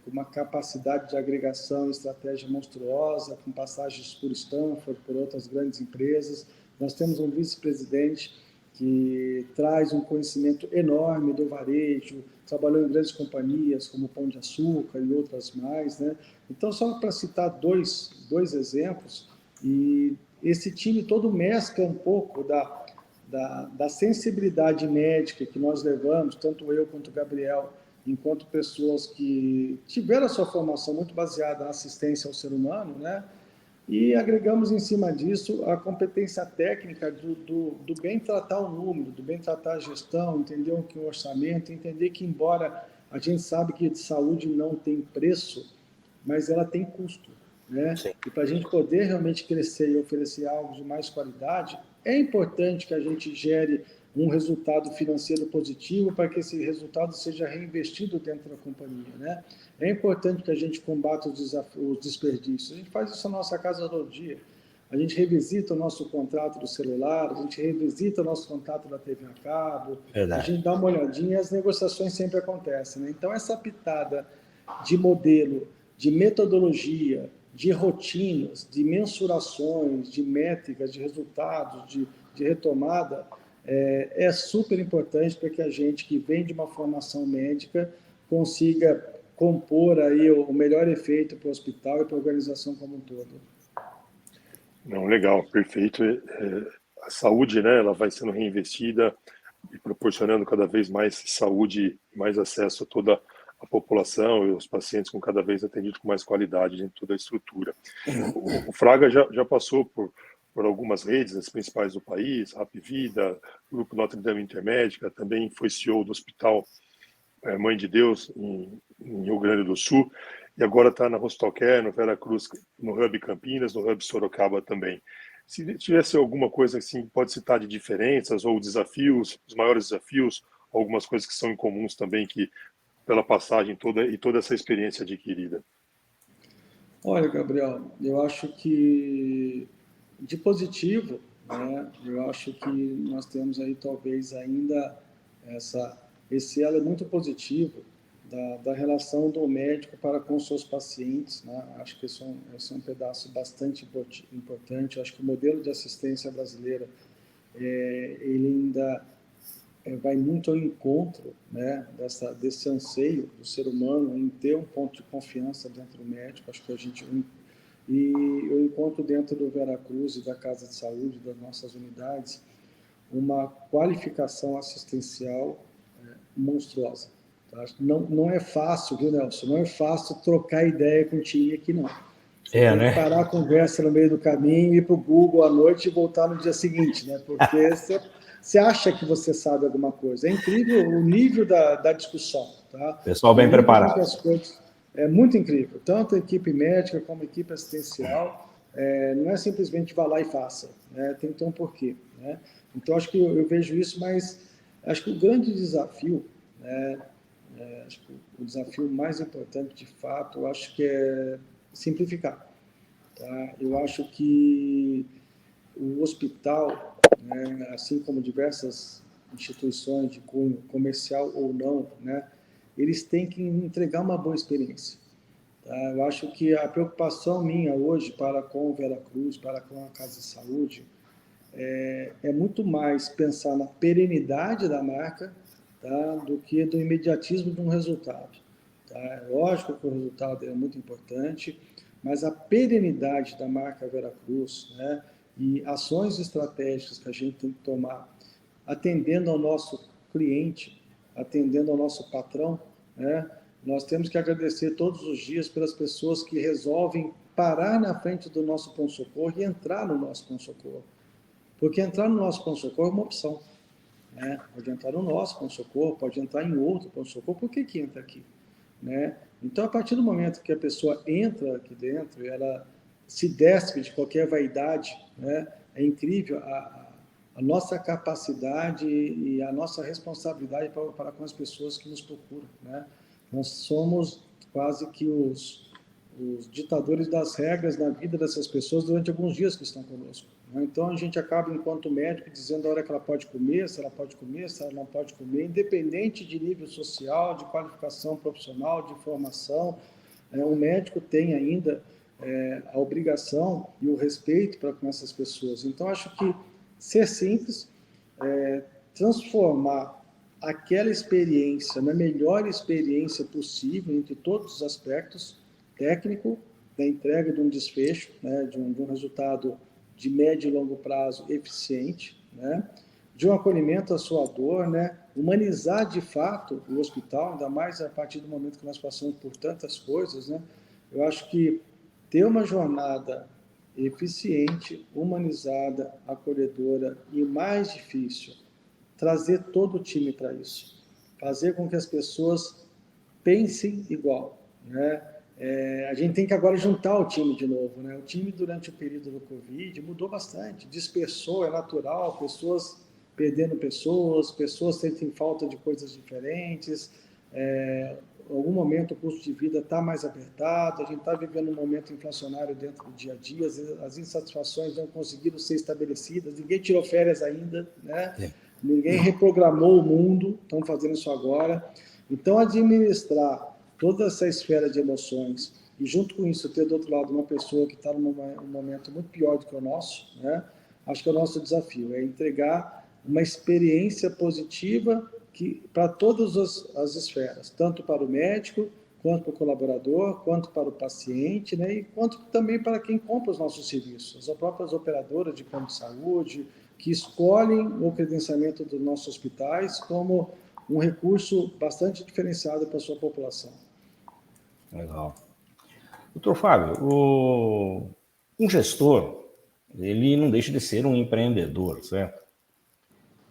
com uma capacidade de agregação e estratégia monstruosa, com passagens por Stanford, por outras grandes empresas. Nós temos um vice-presidente que traz um conhecimento enorme do varejo, trabalhou em grandes companhias como Pão de Açúcar e outras mais, né? Então, só para citar dois exemplos, e esse time todo mescla um pouco da sensibilidade médica que nós levamos, tanto eu quanto o Gabriel, enquanto pessoas que tiveram a sua formação muito baseada na assistência ao ser humano, né? E agregamos em cima disso a competência técnica do bem tratar o número, do bem tratar a gestão, entender o que é o orçamento, entender que, embora a gente sabe que saúde não tem preço, mas ela tem custo, né? Sim. E para a gente poder realmente crescer e oferecer algo de mais qualidade, é importante que a gente gere um resultado financeiro positivo para que esse resultado seja reinvestido dentro da companhia, né? É importante que a gente combata os desperdícios. A gente faz isso na nossa casa todo dia. A gente revisita o nosso contrato do celular, a gente revisita o nosso contrato da TV a cabo, Verdade. a gente dá uma olhadinha e as negociações sempre acontecem, né? Então, essa pitada de modelo, de metodologia, de rotinas, de mensurações, de métricas, de resultados, de retomada, é super importante para que a gente que vem de uma formação médica consiga compor aí o melhor efeito para o hospital e para a organização como um todo. Não, legal, perfeito. A saúde, né, ela vai sendo reinvestida e proporcionando cada vez mais saúde, mais acesso a toda a população e os pacientes com cada vez atendidos com mais qualidade dentro de toda a estrutura. O Fraga já passou por algumas redes, as principais do país, Hapvida, Grupo Notre Dame Intermédica, também foi CEO do Hospital Mãe de Deus, em Rio Grande do Sul, e agora está na Hostelcare, no Vera Cruz, no Hub Campinas, no Hub Sorocaba também. Se tivesse alguma coisa assim, pode citar de diferenças ou desafios, os maiores desafios, algumas coisas que são incomuns também, que pela passagem toda e toda essa experiência adquirida. Olha, Gabriel, eu acho que de positivo, né, eu acho que nós temos aí talvez ainda esse elo muito positivo da relação do médico para com seus pacientes, né? Acho que esse é um pedaço bastante importante. Acho que o modelo de assistência brasileira ele ainda vai muito ao encontro, né, desse anseio do ser humano em ter um ponto de confiança dentro do médico. Acho que e eu encontro dentro do Vera Cruz e da Casa de Saúde, das nossas unidades, uma qualificação assistencial monstruosa. Tá? Não é fácil, viu, Nelson? Não é fácil trocar ideia com o time aqui, não. Você tem que parar a conversa no meio do caminho, ir para o Google à noite e voltar no dia seguinte, né? Porque você acha que você sabe alguma coisa. É incrível o nível da discussão. Tá? Pessoal bem preparado. É muito incrível. Tanto a equipe médica como a equipe assistencial. Não é simplesmente vá lá e faça. Né? Tem que ter um porquê. Né? Então, acho que eu vejo isso, mas acho que o grande desafio, né, acho que o desafio mais importante, de fato, eu acho que é simplificar. Tá? Eu acho que o hospital, né, assim como diversas instituições de cunho comercial ou não, né, eles têm que entregar uma boa experiência. Tá? Eu acho que a preocupação minha hoje para com o Vera Cruz, para com a Casa de Saúde, é muito mais pensar na perenidade da marca, tá, do que do imediatismo de um resultado. Tá? É lógico que o resultado é muito importante, mas a perenidade da marca Vera Cruz, né, e ações estratégicas que a gente tem que tomar, atendendo ao nosso cliente, atendendo ao nosso patrão, né, nós temos que agradecer todos os dias pelas pessoas que resolvem parar na frente do nosso pronto-socorro e entrar no nosso pronto-socorro. Porque entrar no nosso pronto-socorro é uma opção. Né? Pode entrar no nosso pronto-socorro, pode entrar em outro pronto-socorro. Por que entra aqui? Né? Então, a partir do momento que a pessoa entra aqui dentro, ela se despe de qualquer vaidade, né? É incrível a nossa capacidade e a nossa responsabilidade para com as pessoas que nos procuram. Né? Nós somos quase que os ditadores das regras na vida dessas pessoas durante alguns dias que estão conosco. Né? Então, a gente acaba, enquanto médico, dizendo a hora que ela pode comer, se ela pode comer, se ela não pode comer, independente de nível social, de qualificação profissional, de formação. Um médico tem ainda a obrigação e o respeito para com essas pessoas. Então, acho que ser simples, transformar aquela experiência na melhor experiência possível entre todos os aspectos, técnico, da entrega de um desfecho, né, de um resultado de médio e longo prazo eficiente, né, de um acolhimento à sua dor, né, humanizar de fato o hospital, ainda mais a partir do momento que nós passamos por tantas coisas, né. Eu acho que ter uma jornada eficiente, humanizada, acolhedora e mais difícil, trazer todo o time para isso, fazer com que as pessoas pensem igual, né? A gente tem que agora juntar o time de novo, né? O time durante o período do Covid mudou bastante, dispersou, é natural, pessoas perdendo pessoas sentem falta de coisas diferentes, em algum momento o custo de vida está mais apertado, a gente está vivendo um momento inflacionário dentro do dia a dia, as insatisfações não conseguiram ser estabelecidas, ninguém tirou férias ainda, né? Ninguém reprogramou o mundo, estão fazendo isso agora. Então, administrar toda essa esfera de emoções e, junto com isso, ter do outro lado uma pessoa que está num momento muito pior do que o nosso, né? Acho que é o nosso desafio, é entregar uma experiência positiva para todas as esferas, tanto para o médico, quanto para o colaborador, quanto para o paciente, né? E quanto também para quem compra os nossos serviços, as próprias operadoras de plano de saúde, que escolhem o credenciamento dos nossos hospitais como um recurso bastante diferenciado para a sua população. Legal. Doutor Fábio, um gestor, ele não deixa de ser um empreendedor, certo?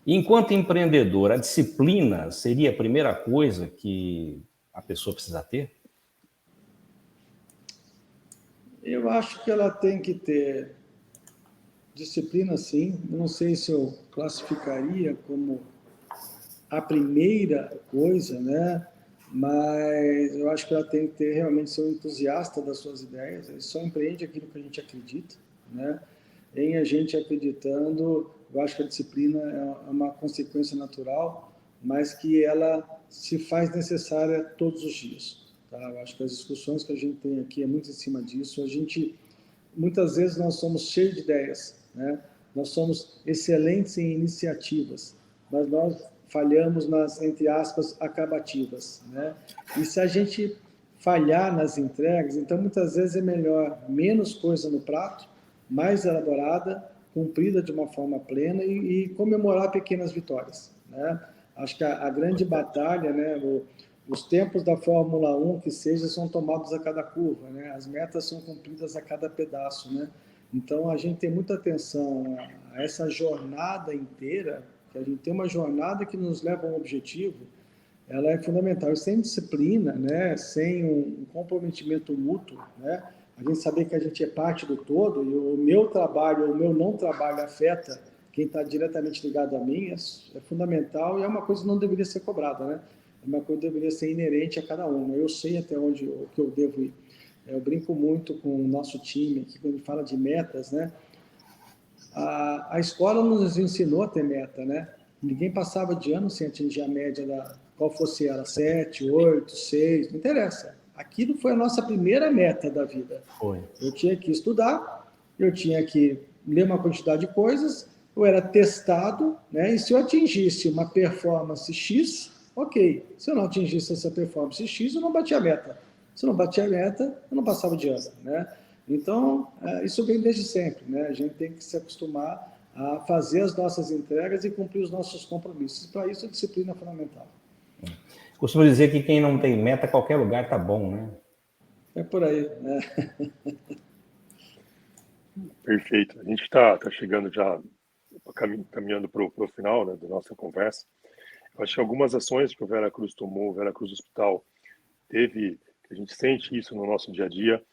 E enquanto empreendedor, a disciplina seria a primeira coisa que a pessoa precisa ter? Eu acho que ela tem que ter disciplina, sim. Não sei se eu classificaria como a primeira coisa, né? Mas eu acho que ela tem que ter realmente ser um entusiasta das suas ideias. Ele só empreende aquilo que a gente acredita, né? Em a gente acreditando, eu acho que a disciplina é uma consequência natural, mas que ela se faz necessária todos os dias. Tá? Eu acho que as discussões que a gente tem aqui é muito em cima disso. Muitas vezes nós somos cheios de ideias, né? Nós somos excelentes em iniciativas, mas nós falhamos nas, entre aspas, acabativas, né? E se a gente falhar nas entregas, então muitas vezes é melhor menos coisa no prato, mais elaborada, cumprida de uma forma plena e comemorar pequenas vitórias, né? Acho que a grande batalha, né, os tempos da Fórmula 1, que seja, são tomados a cada curva, né? As metas são cumpridas a cada pedaço, né? Então, a gente tem muita atenção a essa jornada inteira, que a gente tem uma jornada que nos leva a um objetivo, ela é fundamental. E sem disciplina, né? Sem um comprometimento mútuo, né? A gente saber que a gente é parte do todo e o meu trabalho, o meu não trabalho afeta quem está diretamente ligado a mim, é fundamental e é uma coisa que não deveria ser cobrada, né? É uma coisa que deveria ser inerente a cada um. Eu sei até onde o que eu devo ir. Eu brinco muito com o nosso time aqui, quando a gente fala de metas, né? A escola nos ensinou a ter meta, né? Ninguém passava de ano sem atingir a média qual fosse ela, 7, 8, 6, não interessa. Aquilo foi a nossa primeira meta da vida. Foi. Eu tinha que estudar, eu tinha que ler uma quantidade de coisas, eu era testado, né? E se eu atingisse uma performance X, ok. Se eu não atingisse essa performance X, eu não batia a meta. Se eu não batia a meta, eu não passava de ano, né? Então, isso vem desde sempre, né? A gente tem que se acostumar a fazer as nossas entregas e cumprir os nossos compromissos. Para isso, a disciplina é fundamental. Costumo dizer que quem não tem meta, qualquer lugar tá bom, né? É por aí, né? Perfeito. A gente está chegando já, caminhando para o final, né, da nossa conversa. Eu acho que algumas ações que o Vera Cruz tomou, o Vera Cruz Hospital teve, a gente sente isso no nosso dia a dia,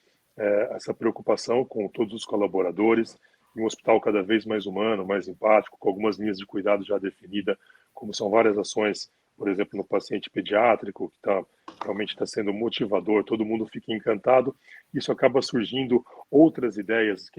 essa preocupação com todos os colaboradores, e um hospital cada vez mais humano, mais empático, com algumas linhas de cuidado já definidas, como são várias ações, por exemplo, no paciente pediátrico, que está realmente está sendo motivador, todo mundo fica encantado, isso acaba surgindo outras ideias,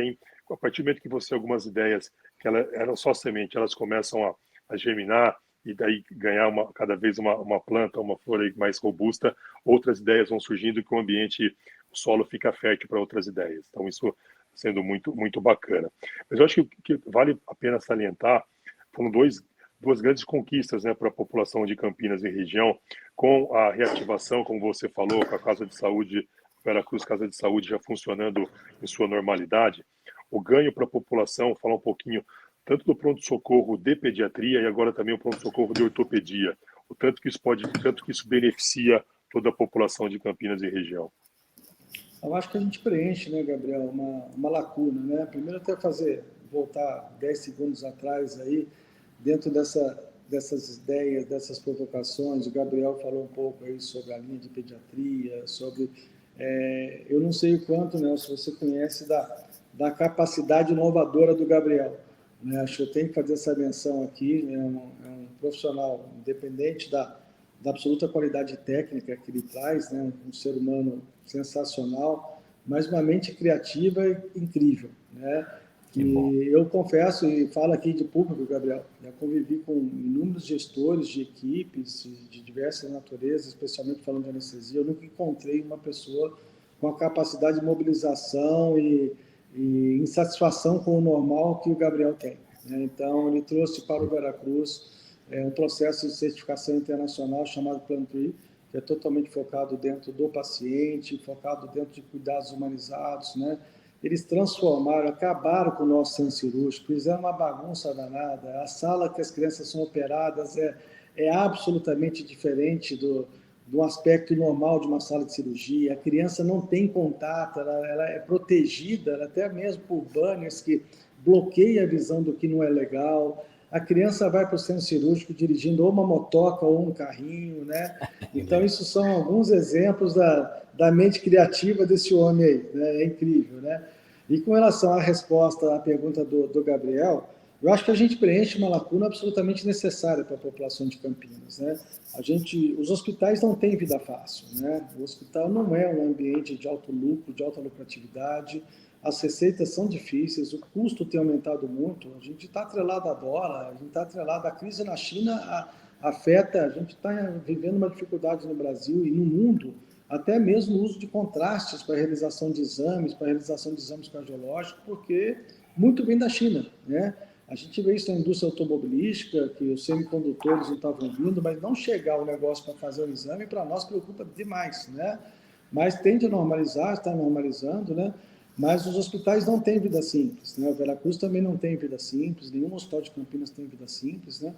a partir do momento que você algumas ideias que eram só semente, elas começam a germinar e daí ganhar cada vez uma planta, uma flor aí mais robusta, outras ideias vão surgindo que o solo fica fértil para outras ideias. Então isso sendo muito, muito bacana. Mas eu acho que vale a pena salientar, foram duas grandes conquistas, né, para a população de Campinas e região, com a reativação, como você falou, com a Casa de Saúde, Veracruz Casa de Saúde já funcionando em sua normalidade, o ganho para a população, falar um pouquinho tanto do pronto-socorro de pediatria e agora também o pronto-socorro de ortopedia, o tanto que isso beneficia toda a população de Campinas e região. Eu acho que a gente preenche, né, Gabriel, uma lacuna, né? Primeiro até voltar 10 segundos atrás aí, dentro dessas ideias, dessas provocações, o Gabriel falou um pouco aí sobre a linha de pediatria, sobre... eu não sei o quanto, né, se você conhece da capacidade inovadora do Gabriel. Né? Acho que eu tenho que fazer essa menção aqui, né? É um profissional independente da absoluta qualidade técnica que ele traz, né? Um ser humano sensacional, mas uma mente criativa e incrível, né? E eu confesso e falo aqui de público, Gabriel, já convivi com inúmeros gestores de equipes de diversas naturezas, especialmente falando de anestesia. Eu nunca encontrei uma pessoa com a capacidade de mobilização e insatisfação com o normal que o Gabriel tem, né? Então, ele trouxe para o Veracruz um processo de certificação internacional chamado Plan 3, que é totalmente focado dentro do paciente, focado dentro de cuidados humanizados, né? Eles transformaram, acabaram com o nosso centro cirúrgico, fizeram uma bagunça danada. A sala que as crianças são operadas é absolutamente diferente do aspecto normal de uma sala de cirurgia. A criança não tem contato, ela é protegida, ela até mesmo por banners que bloqueiam a visão do que não é legal. A criança vai para o centro cirúrgico dirigindo ou uma motoca ou um carrinho, né? Então, isso são alguns exemplos da mente criativa desse homem aí, né? É incrível, né? E com relação à resposta à pergunta do Gabriel, eu acho que a gente preenche uma lacuna absolutamente necessária para a população de Campinas, né? Os hospitais não têm vida fácil, né? O hospital não é um ambiente de alto lucro, de alta lucratividade. As receitas são difíceis, o custo tem aumentado muito, a gente está atrelado a dólar, a gente está atrelado à crise na China, afeta, a gente está vivendo uma dificuldade no Brasil e no mundo, até mesmo o uso de contrastes para a realização de exames, cardiológicos, porque muito vem da China, né? A gente vê isso na indústria automobilística, que os semicondutores não estavam vindo, mas não chegar o negócio para fazer o exame, para nós preocupa demais, né? Mas tende a normalizar, está normalizando, né? Mas os hospitais não têm vida simples, né? O Veracruz também não tem vida simples, nenhum hospital de Campinas tem vida simples, né?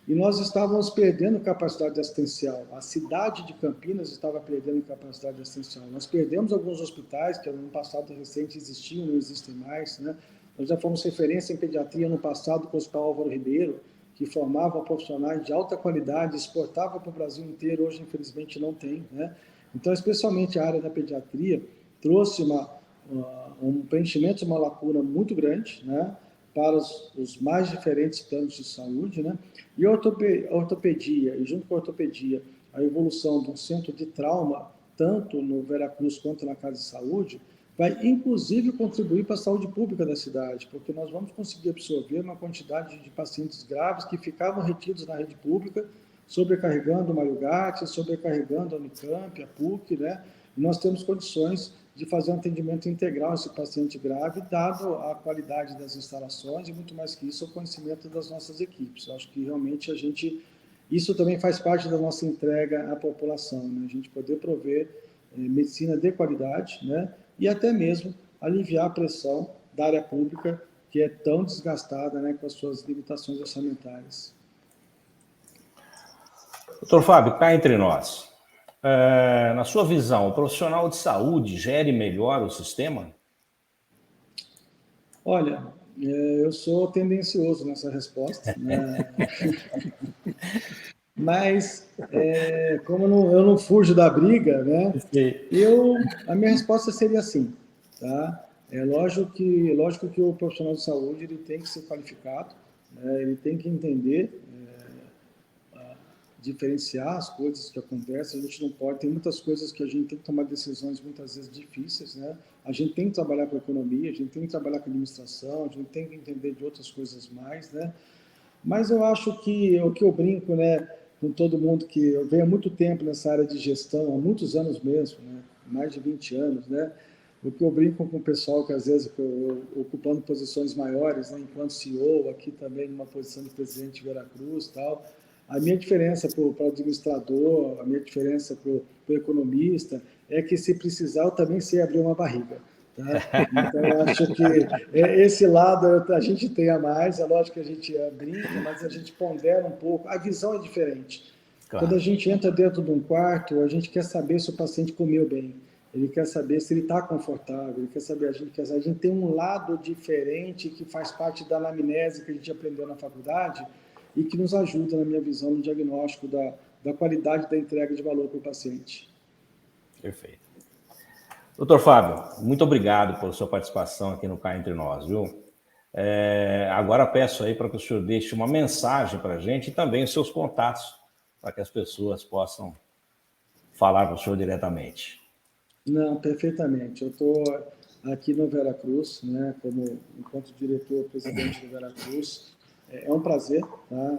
E nós estávamos perdendo capacidade assistencial. A cidade de Campinas estava perdendo capacidade assistencial. Nós perdemos alguns hospitais que no ano passado recente existiam, não existem mais, né? Nós já fomos referência em pediatria no passado com o Hospital Álvaro Ribeiro, que formava profissionais de alta qualidade, exportava para o Brasil inteiro, hoje infelizmente não tem, né? Então, especialmente a área da pediatria trouxe um preenchimento de uma lacuna muito grande, né, para os mais diferentes planos de saúde, né, e a ortopedia, e junto com a ortopedia, a evolução de um centro de trauma, tanto no Veracruz quanto na Casa de Saúde, vai inclusive contribuir para a saúde pública da cidade, porque nós vamos conseguir absorver uma quantidade de pacientes graves que ficavam retidos na rede pública, sobrecarregando o Mário Gatti, sobrecarregando a Unicamp, a PUC, né, e nós temos condições de fazer um atendimento integral a esse paciente grave, dado a qualidade das instalações e, muito mais que isso, o conhecimento das nossas equipes. Eu acho que realmente isso também faz parte da nossa entrega à população, né? A gente poder prover medicina de qualidade, né? E até mesmo aliviar a pressão da área pública, que é tão desgastada, né, com as suas limitações orçamentárias. Doutor Fábio, cá entre nós. Na sua visão, o profissional de saúde gere melhor o sistema? Olha, eu sou tendencioso nessa resposta, né? Mas, como eu não fujo da briga, né? A minha resposta seria assim, tá? É lógico que o profissional de saúde ele tem que ser qualificado, né? Ele tem que entender diferenciar as coisas que acontecem, a gente não pode, tem muitas coisas que a gente tem que tomar decisões muitas vezes difíceis, né? A gente tem que trabalhar com economia, a gente tem que trabalhar com administração, a gente tem que entender de outras coisas mais, né? Mas eu acho que o que eu brinco, né, com todo mundo, que eu venho há muito tempo nessa área de gestão, há muitos anos mesmo, né? Mais de 20 anos, né? O que eu brinco com o pessoal que às vezes eu, ocupando posições maiores, né, enquanto CEO, aqui também numa posição de presidente de Veracruz e tal, a minha diferença para o administrador, a minha diferença para o economista é que, se precisar, eu também sei abrir uma barriga. Tá? Então, eu acho que esse lado a gente tem a mais. É lógico que a gente brinca, mas a gente pondera um pouco. A visão é diferente. Claro. Quando a gente entra dentro de um quarto, a gente quer saber se o paciente comeu bem. Ele quer saber se ele está confortável, ele quer saber, a gente tem um lado diferente que faz parte da anamnese que a gente aprendeu na faculdade e que nos ajuda, na minha visão, no diagnóstico da qualidade da entrega de valor para o paciente. Perfeito. Doutor Fábio, muito obrigado pela sua participação aqui no Cá Entre Nós, viu? Agora peço aí para que o senhor deixe uma mensagem para a gente e também os seus contatos, para que as pessoas possam falar com o senhor diretamente. Não, perfeitamente. Eu estou aqui no Veracruz, né, enquanto diretor-presidente do Veracruz. É um prazer, tá,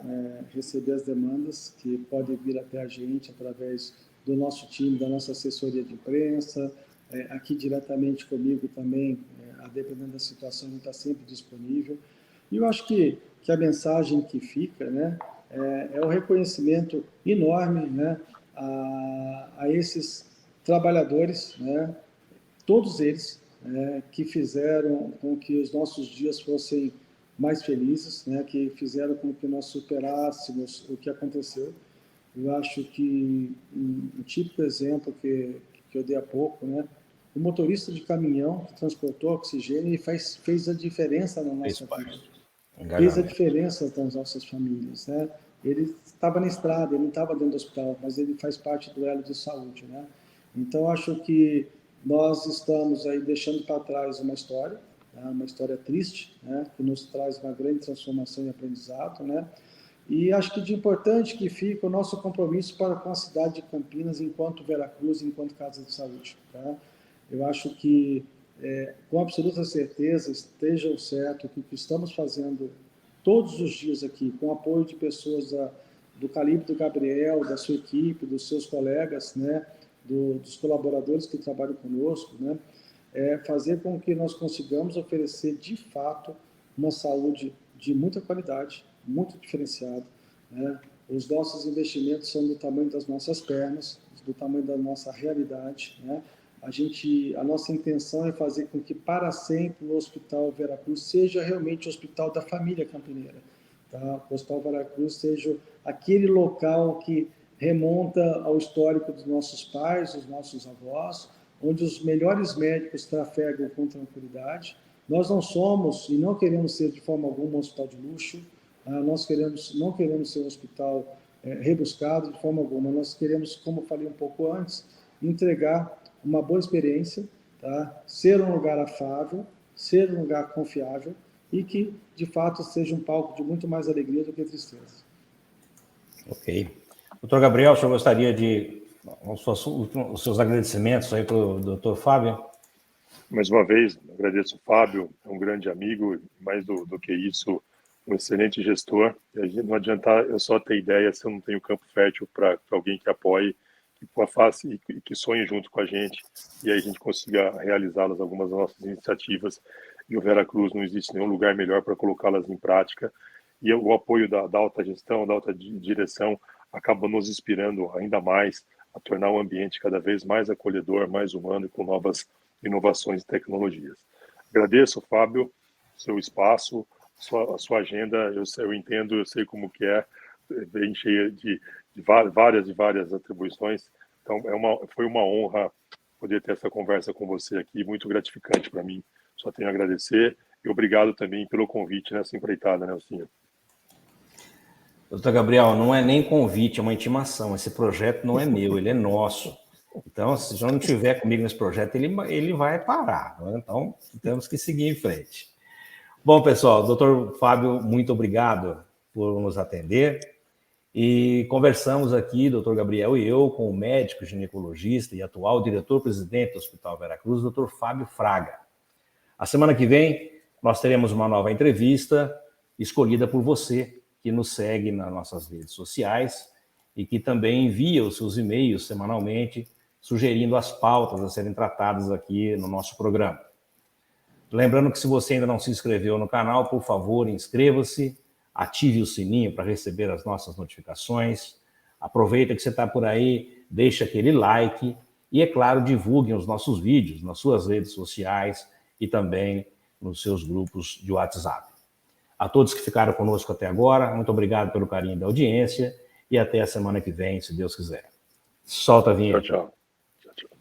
receber as demandas que podem vir até a gente através do nosso time, da nossa assessoria de imprensa, aqui diretamente comigo também, dependendo da situação, a gente está sempre disponível. E eu acho que a mensagem que fica, né, é o reconhecimento enorme, né, a esses trabalhadores, né, todos eles, que fizeram com que os nossos dias fossem mais felizes, né, que fizeram com que nós superássemos o que aconteceu. Eu acho que um típico exemplo que eu dei há pouco, né, o motorista de caminhão que transportou oxigênio e fez a diferença na nossa vida. Fez a diferença nas nossas famílias, né? Ele estava na estrada, ele não estava dentro do hospital, mas ele faz parte do elo de saúde, né? Então, acho que nós estamos aí deixando para trás uma história triste, né, que nos traz uma grande transformação e aprendizado, né? E acho que de importante que fica o nosso compromisso com a cidade de Campinas, enquanto Veracruz, enquanto Casa de Saúde. Tá? Eu acho que, com absoluta certeza, estejam certo que o que estamos fazendo todos os dias aqui, com o apoio de pessoas do calibre do Gabriel, da sua equipe, dos seus colegas, né, dos colaboradores que trabalham conosco, né, fazer com que nós consigamos oferecer, de fato, uma saúde de muita qualidade, muito diferenciada, né? Os nossos investimentos são do tamanho das nossas pernas, do tamanho da nossa realidade, né? A nossa intenção é fazer com que, para sempre, o Hospital Veracruz seja realmente o hospital da família campineira. Tá? O Hospital Veracruz seja aquele local que remonta ao histórico dos nossos pais, dos nossos avós, onde os melhores médicos trafegam com tranquilidade. Nós não somos e não queremos ser de forma alguma um hospital de luxo, nós não queremos ser um hospital rebuscado de forma alguma, nós queremos, como falei um pouco antes, entregar uma boa experiência, tá? Ser um lugar afável, ser um lugar confiável e que, de fato, seja um palco de muito mais alegria do que tristeza. Ok. Doutor Gabriel, o senhor gostaria de os seus agradecimentos aí para o doutor Fábio? Mais uma vez, agradeço o Fábio, é um grande amigo, mais do que isso, um excelente gestor. Não adianta eu só ter ideia se eu não tenho campo fértil para alguém que apoie, que faça e que sonhe junto com a gente, e aí a gente consiga realizá-las, algumas das nossas iniciativas. E o Veracruz não existe nenhum lugar melhor para colocá-las em prática. E o apoio da alta gestão, da alta direção, acaba nos inspirando ainda mais a tornar o ambiente cada vez mais acolhedor, mais humano e com novas inovações e tecnologias. Agradeço, Fábio, seu espaço, a sua agenda, eu entendo, eu sei como que é, bem cheia de várias atribuições. Então, foi uma honra poder ter essa conversa com você aqui, muito gratificante para mim. Só tenho a agradecer e obrigado também pelo convite nessa empreitada, Nelsinho. Doutor Gabriel, não é nem convite, é uma intimação. Esse projeto não é meu, ele é nosso. Então, se o senhor não estiver comigo nesse projeto, ele vai parar. Né? Então, temos que seguir em frente. Bom, pessoal, doutor Fábio, muito obrigado por nos atender. E conversamos aqui, doutor Gabriel e eu, com o médico ginecologista e atual diretor-presidente do Hospital Veracruz, doutor Fábio Fraga. A semana que vem, nós teremos uma nova entrevista escolhida por você, que nos segue nas nossas redes sociais e que também envia os seus e-mails semanalmente, sugerindo as pautas a serem tratadas aqui no nosso programa. Lembrando que se você ainda não se inscreveu no canal, por favor, inscreva-se, ative o sininho para receber as nossas notificações, aproveita que você está por aí, deixa aquele like e, é claro, divulguem os nossos vídeos nas suas redes sociais e também nos seus grupos de WhatsApp. A todos que ficaram conosco até agora, muito obrigado pelo carinho da audiência e até a semana que vem, se Deus quiser. Solta a vinheta. Tchau, tchau. Tchau.